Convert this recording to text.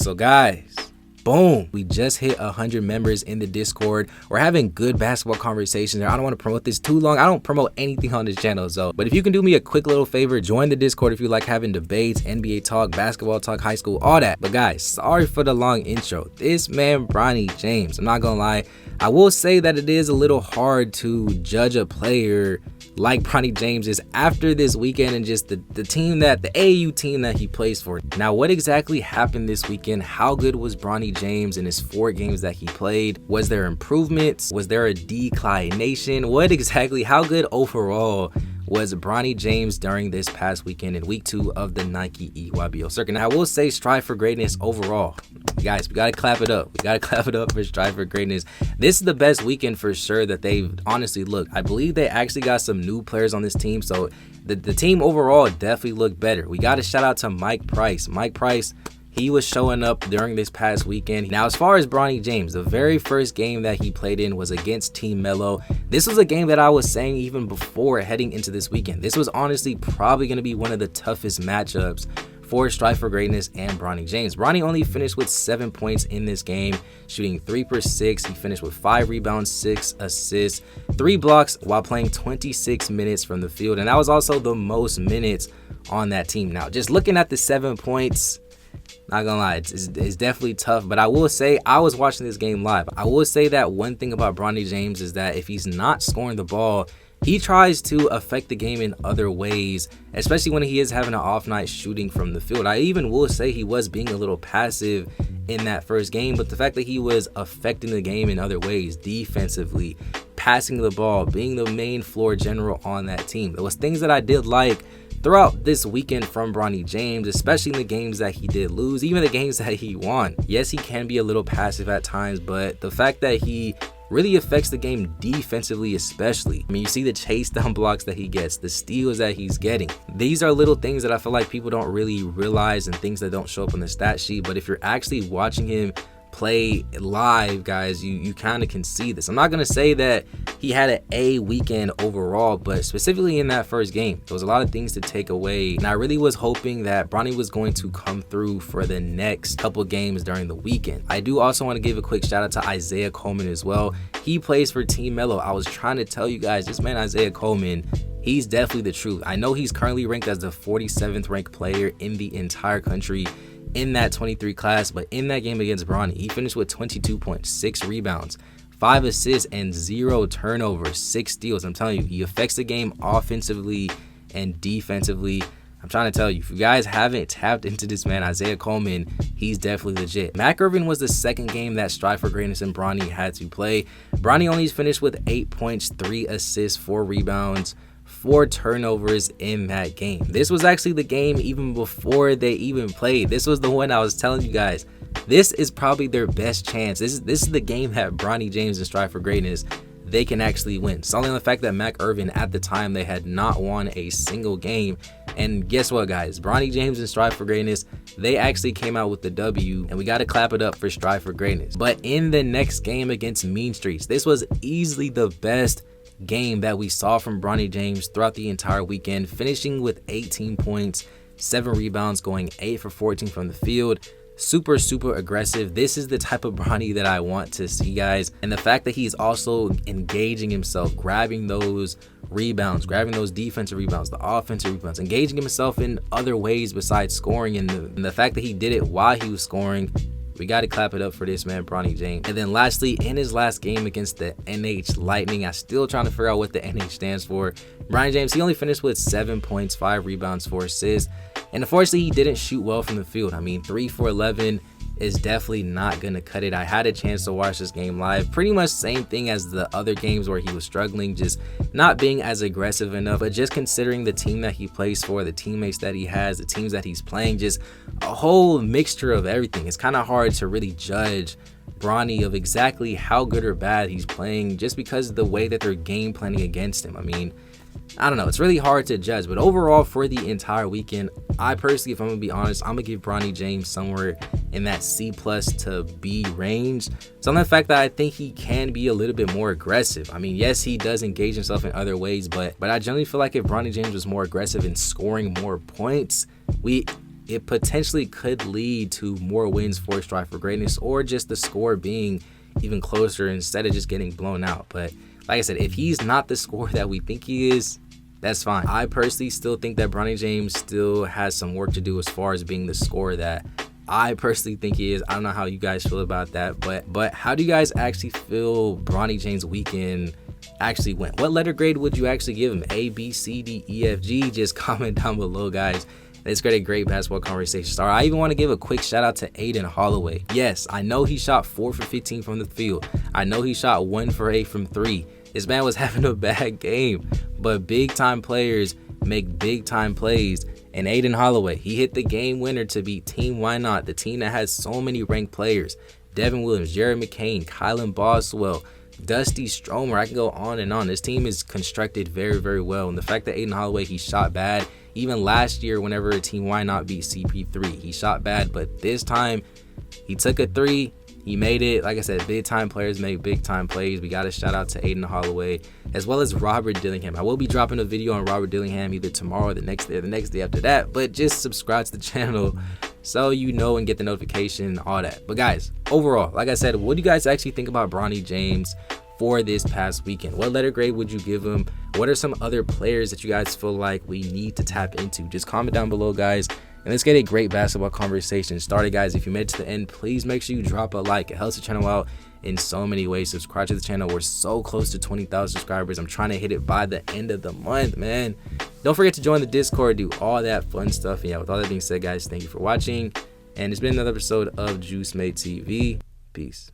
So guys, boom, we just hit 100 members in the Discord. We're having good basketball conversations there. I don't want to promote this too long. I don't promote anything on this channel, but if you can do me a quick little favor, join the Discord if you like having debates, NBA talk, basketball talk, high school, all that. But guys, sorry for the long intro. This man Bronny James, I'm not gonna lie, I will say that it is a little hard to judge a player like Bronny James is after this weekend and just the team that the AAU team that he plays for. Now, what exactly happened this weekend? How good was Bronny James in his 4 games that he played? Was there improvements? Was there a declination? What exactly, how good overall was Bronny James during this past weekend in week 2 of the NIKE EYBL Circuit? Now, I will say strive for greatness overall. Guys, we gotta clap it up. We gotta clap it up for strive for greatness. This is the best weekend for sure that they've honestly looked. I believe they actually got some new players on this team, so the team overall definitely looked better. We gotta shout out to Mike Price. Mike Price, he was showing up during this past weekend. Now, as far as Bronny James, the very first game that he played in was against Team Mello. This was a game that I was saying even before heading into this weekend. This was honestly probably going to be one of the toughest matchups for Strive for Greatness and Bronny James. Bronny only finished with 7 points in this game, shooting 3 for 6. He finished with 5 rebounds, 6 assists, 3 blocks while playing 26 minutes from the field. And that was also the most minutes on that team. Now, just looking at the 7 points, not gonna lie, it's definitely tough, but I will say I was watching this game live. I will say that one thing about Bronny James is that if he's not scoring the ball, he tries to affect the game in other ways, especially when he is having an off night shooting from the field. I even will say he was being a little passive in that first game, but the fact that he was affecting the game in other ways, defensively, passing the ball, being the main floor general on that team, there was things that I did like throughout this weekend from Bronny James, especially in the games that he did lose, even the games that he won. Yes, he can be a little passive at times, but the fact that he really affects the game defensively especially. I mean, you see the chase down blocks that he gets, the steals that he's getting. These are little things that I feel like people don't really realize and things that don't show up on the stat sheet, but if you're actually watching him play live, guys, you kind of can see this. I'm not gonna say that he had an A weekend overall, but specifically in that first game, there was a lot of things to take away, and I really was hoping that Bronny was going to come through for the next couple games during the weekend. I do also want to give a quick shout out to Isaiah Coleman as well. He plays for Team Mello. I was trying to tell you guys, this man Isaiah Coleman, he's definitely the truth. I know he's currently ranked as the 47th ranked player in the entire country in that 23 class, but in that game against Bronny, he finished with 22 points, 6 rebounds, 5 assists, and 0 turnovers, 6 steals. I'm telling you, he affects the game offensively and defensively. I'm trying to tell you, if you guys haven't tapped into this man, Isaiah Coleman, he's definitely legit. Mac Irvin was the second game that Strive for Greatness and Bronny had to play. Bronny only finished with 8 points, 3 assists, 4 rebounds, 4 turnovers in that game. This was actually the game even before they even played. This was the one I was telling you guys, this is probably their best chance. This is the game that Bronny James and Strive for Greatness, they can actually win. Solely on the fact that Mac Irvin at the time, they had not won a single game. And guess what, guys? Bronny James and Strive for Greatness, they actually came out with the W, and we got to clap it up for Strive for Greatness. But in the next game against Mean Streets, this was easily the best game that we saw from Bronny James throughout the entire weekend, finishing with 18 points, 7 rebounds, going 8 for 14 from the field. Super aggressive. This is the type of Bronny that I want to see, guys. And the fact that he's also engaging himself, grabbing those rebounds, grabbing those defensive rebounds, the offensive rebounds, engaging himself in other ways besides scoring, and the fact that he did it while he was scoring, we got to clap it up for this man, Bronny James. And then lastly, in his last game against the NH Lightning, I'm still trying to figure out what the NH stands for. Bronny James, he only finished with 7 points, 5 rebounds, 4 assists. And unfortunately, he didn't shoot well from the field. I mean, 3 for 11 is definitely not going to cut it. I had a chance to watch this game live. Pretty much same thing as the other games where he was struggling, just not being as aggressive enough. But just considering the team that he plays for, the teammates that he has, the teams that he's playing, just a whole mixture of everything. It's kind of hard to really judge Bronny of exactly how good or bad he's playing just because of the way that they're game planning against him. I mean, I don't know, it's really hard to judge, but overall for the entire weekend, I personally, if I'm gonna be honest, I'm gonna give Bronny James somewhere in that C+ to B range. So on the fact that I think he can be a little bit more aggressive. I mean, yes, he does engage himself in other ways, but I generally feel like if Bronny James was more aggressive in scoring more points, it potentially could lead to more wins for Strive for Greatness, or just the score being even closer instead of just getting blown out. But like I said, if he's not the scorer that we think he is, that's fine. I personally still think that Bronny James still has some work to do as far as being the scorer that I personally think he is. I don't know how you guys feel about that, but how do you guys actually feel Bronny James' weekend actually went? What letter grade would you actually give him? A, B, C, D, E, F, G? Just comment down below, guys. Let's get a great basketball conversation started. I even want to give a quick shout out to Aiden Holloway. Yes, I know he shot 4 for 15 from the field. I know he shot 1 for 8 from 3. This man was having a bad game, but big time players make big time plays. And Aiden Holloway, he hit the game winner to beat Team Why Not, the team that has so many ranked players. Devin Williams, Jared McCain, Kylan Boswell, Dusty Stromer. I can go on and on. This team is constructed very, very well. And the fact that Aiden Holloway, he shot bad. Even last year, whenever a Team Why Not beat CP3, he shot bad. But this time, he took a 3. He made it. Like I said, big time players make big time plays. We got to shout out to Aiden Holloway, as well as Robert Dillingham. I will be dropping a video on Robert Dillingham either tomorrow or the next day or the next day after that. But just subscribe to the channel so you know and get the notification, all that. But guys, overall, like I said, what do you guys actually think about Bronny James for this past weekend? What letter grade would you give him? What are some other players that you guys feel like we need to tap into? Just comment down below, guys. And let's get a great basketball conversation started, guys. If you made it to the end, please make sure you drop a like. It helps the channel out in so many ways. Subscribe to the channel. We're so close to 20,000 subscribers. I'm trying to hit it by the end of the month, man. Don't forget to join the Discord, do all that fun stuff. And yeah, with all that being said, guys, thank you for watching. And it's been another episode of Juice Made TV. Peace.